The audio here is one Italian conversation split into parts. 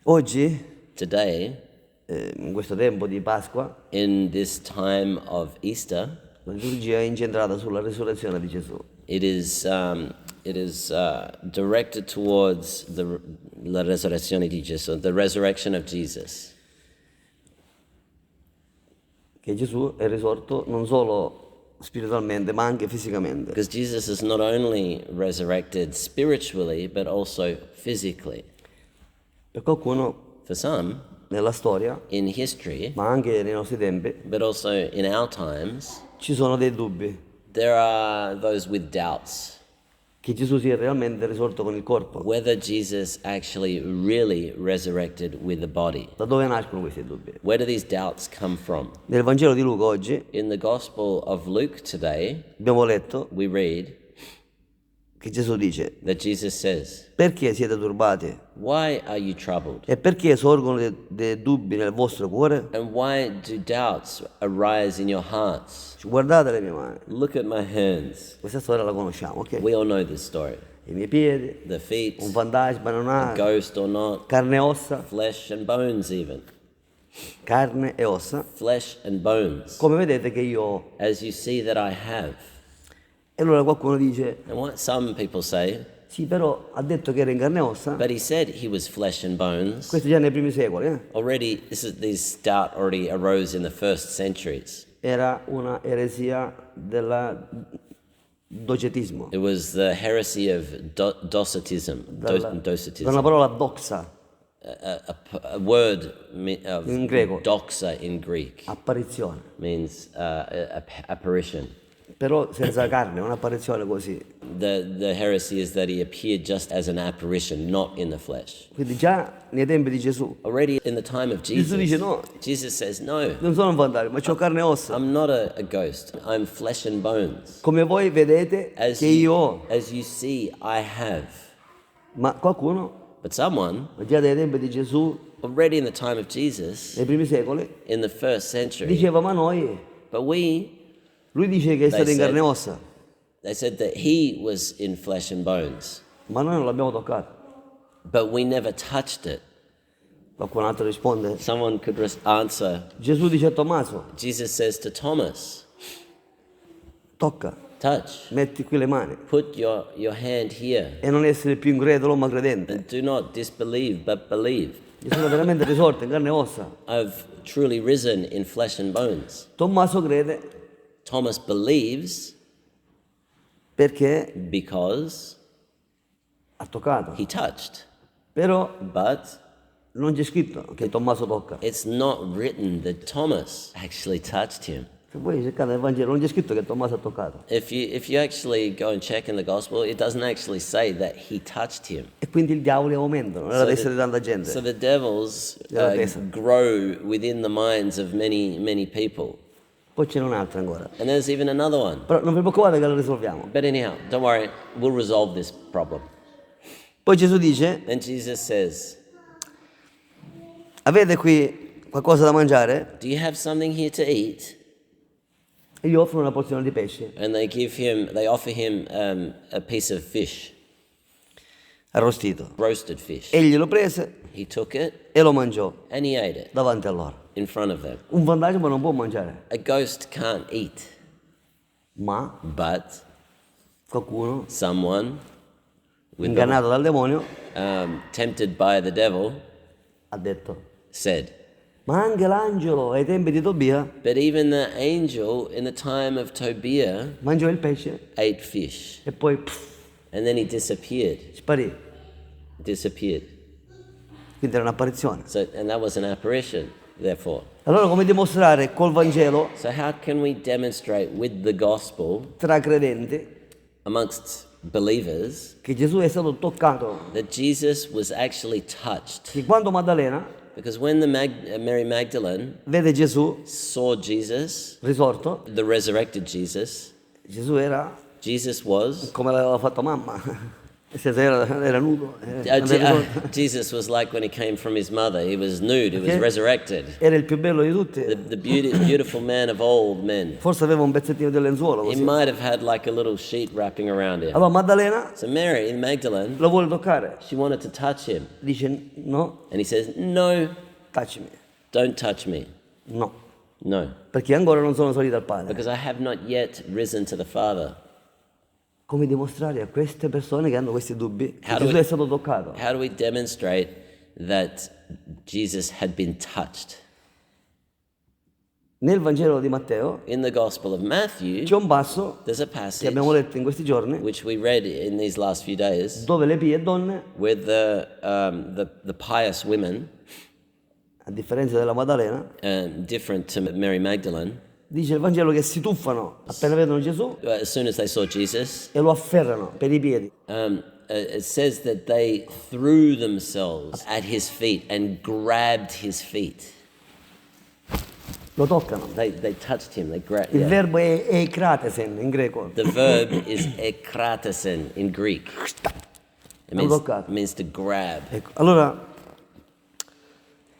Oggi, Today, in questo tempo di Pasqua, in this time of Easter, la liturgia è incentrata sulla risurrezione di Gesù. it is directed towards la resurrezione di Gesù, the resurrection of Jesus. Che Gesù è risorto non solo spiritualmente, ma anche fisicamente. Because Jesus is not only resurrected spiritually, but also physically. Per qualcuno, For some, nella storia, in history, ma anche nei nostri tempi, but also in our times, ci sono dei dubbi there are those with doubts che Gesù sia realmente risorto con il corpo. whether Jesus actually really resurrected with the body. Da dove nascono questi dubbi? Where do these doubts come from? Nel Vangelo di Luca oggi In the Gospel of Luke today, abbiamo letto we read che Gesù dice: that Jesus says, perché siete turbati? "Why are you troubled? E perché sorgono dei dubbi nel vostro cuore? And why do doubts arise in your hearts? Guardate le mie mani. Look at my hands." Questa storia la conosciamo, ok? We all know this story. I miei piedi, The feet, un fantasma non ha, ghost or not, carne e ossa, flesh and bones even. carne e ossa, Flesh and bones, come vedete che io ho. as you see that I have. E allora qualcuno dice: And what some people say, sì, però ha detto che era in carne e ossa. but he said he was flesh and bones. Questo già nei primi secoli, Already, this doubt already arose in the first centuries. Era una eresia del docetismo, It was the heresy of docetism. da Docetism. una parola doxa, A word of in greco, doxa in Greek apparizione, means apparition. però senza carne, un'apparizione così. The heresy is that he appeared just as an apparition, not in the flesh. Quindi già nei tempi di Gesù, Already in the time of Gesù dice: Jesus, no, Jesus says, "No, non sono un fantasma, ma ho carne e ossa. I'm not a ghost. I'm flesh and bones. Come voi vedete che io ho. As you see, I have." Ma qualcuno, But someone, già dai tempi di Gesù, already in the time of Jesus, nei primi secoli, in the first century, diceva: ma noi, but lui dice che è stato in said- carne e ossa, they said that he was in flesh and bones, ma noi non l'abbiamo toccato. but we never touched it. Qualcun altro risponde: Someone could answer. Gesù dice a Tommaso: Jesus says to Thomas, tocca, touch, metti qui le mani, put your hand here, e non essere più incredulo ma credente. and do not disbelieve, but believe. Gesù è veramente risorto in carne e ossa. I've truly risen in flesh and bones. Tommaso crede Thomas believes perché because ha toccato, he touched, però but non c'è scritto che Tommaso tocca. it's not written that Thomas actually touched him. Se voi cercate nel Vangelo non c'è scritto che Tommaso ha toccato. If you actually go and check in the gospel, it doesn't actually say that he touched him. E quindi il diavolo aumentano nella testa di tanta gente. So the devils Nella testa. grow within the minds of many people. Poi ce n'è un'altra ancora. And there's even another one. Però non vi preoccupate che lo risolviamo. But anyhow, don't worry, we'll resolve this problem. Poi Gesù dice: Then Jesus says, avete qui qualcosa da mangiare? "Do you have something here to eat?" E gli offrono una porzione di pesce And they offer him a piece of fish, arrostito. roasted fish. Egli lo prese He took it e lo mangiò and he ate it davanti a loro. in front of them. Un fantasma non può mangiare, A ghost can't eat, ma but qualcuno, someone ingannato dal demonio, tempted by the devil ha detto: said, ma anche l'angelo ai tempi di Tobia "But even the angel in the time of Tobiah mangiò il pesce ate fish." e poi And then he disappeared. sparì. Quindi era un'apparizione. And that was an apparition, therefore. Allora come dimostrare col Vangelo So how can we demonstrate with the gospel tra credenti amongst believers che Gesù è stato toccato? that Jesus was actually touched? Che quando Maddalena Because when Mary Magdalene vede Gesù saw Jesus, risorto, the resurrected Jesus, Gesù era Jesus was come l'aveva fatto mamma, Era nudo. Jesus was like when he came from his mother. He was nude. He was resurrected. Era il più bello di tutti. The beautiful man of all men. Forse aveva un pezzettino di lenzuolo He così. might have had like a little sheet wrapping around him. Allora Maddalena So Mary, Magdalene, lo vuole toccare. she wanted to touch him. Dice no, And he says, no, touch me. don't touch me. No, No, perché ancora non sono salito al Padre. because I have not yet risen to the Father. Come dimostrare a queste persone che hanno questi dubbi che How do Gesù we- è stato toccato? How do we demonstrate that Jesus had been touched? Nel Vangelo di Matteo In the Gospel of Matthew, c'è un passo there's a che passage abbiamo letto in questi giorni which we read in these last few days dove le pie donne, where the pious women, a differenza della Maddalena, different to Mary Magdalene, dice il Vangelo che si tuffano appena vedono Gesù as soon as they saw Jesus, e lo afferrano per i piedi. it says that they threw themselves at his feet and grabbed his feet. Lo toccano. They touched him. They grabbed. Il verbo è ekratesen in greco. The verb is ekratesen in Greek. It means to grab. Ecco, allora,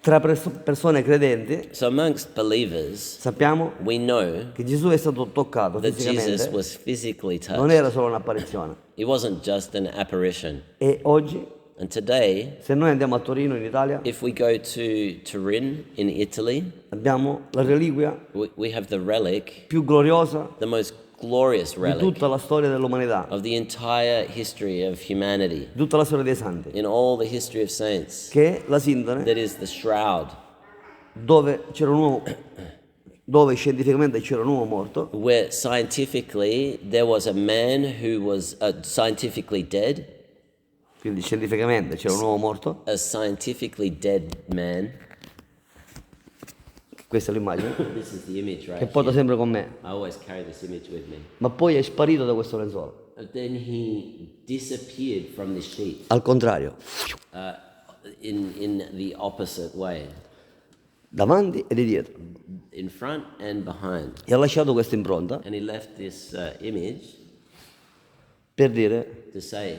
tra persone credenti So amongst believers, sappiamo we know che Gesù è stato toccato that Jesus fisicamente, was physically non touched. era solo un'apparizione. It wasn't just an apparition. E oggi, And today, se noi andiamo a Torino, in Italia, if we go to Turin in Italy, abbiamo la reliquia we have the relic, più gloriosa the most glorious di relic tutta la storia dell'umanità, of the entire history of humanity, di tutta la storia dei santi, in all the history of saints. che è la sindone That is the shroud, dove c'era un uomo, dove scientificamente c'era un uomo morto, where scientifically there was a man who was scientifically dead, quindi scientificamente c'era un uomo morto, a scientifically dead man. questa è l'immagine, This is the image right che porto here. sempre con me, I always carry this image with me. ma poi è sparito da questo lenzuolo. But then he disappeared from the sheet Al contrario, in the opposite way, davanti e di dietro. in front and behind. E ha lasciato questa impronta And he left this image per dire: to say,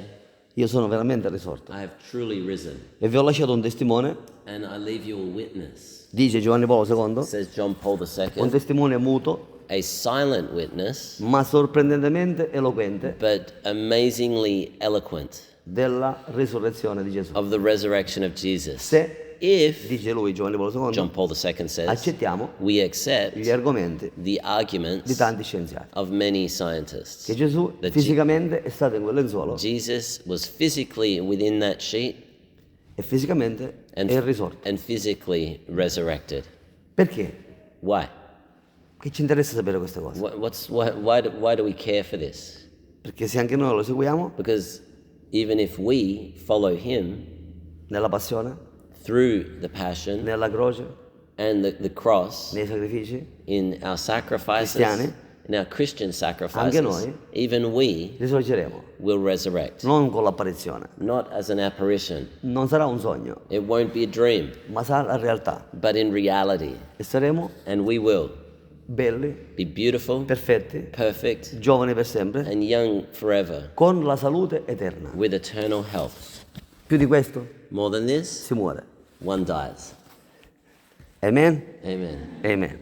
io sono veramente risorto. I have truly risen. E vi ho lasciato un testimone, And I leave you a witness, dice Giovanni Paolo II, says John Paul un II, testimone muto, a silent witness, ma sorprendentemente eloquente, but amazingly eloquent della risurrezione di Gesù. of the resurrection of Jesus. Se, If, dice lui, Giovanni Paolo John II, Paul II says, accettiamo we accept gli argomenti the di arguments tanti scienziati, of many scientists, che Gesù That fisicamente è stato in quel lenzuolo Jesus was physically within that sheet e fisicamente and, è risorto. and physically resurrected. Perché? Why? Che ci interessa sapere queste cose? Why do we care for this? Perché se anche noi lo seguiamo Because even if we follow him nella passione, through the passion nella croce, and the cross, nei sacrifici, in our sacrifices, Cristiani, in our Christian anche sacrifices, noi even we risorgeremo, will resurrect. non con l'apparizione. Not as an apparition. Non sarà un sogno, It won't be a dream, ma sarà la realtà. but in reality. E saremo And we will belli, be beautiful, perfetti, perfect, giovani per sempre, and young forever, con la salute eterna. with eternal health. Più di questo More than this, si muore. one dies. Amen? Amen. Amen.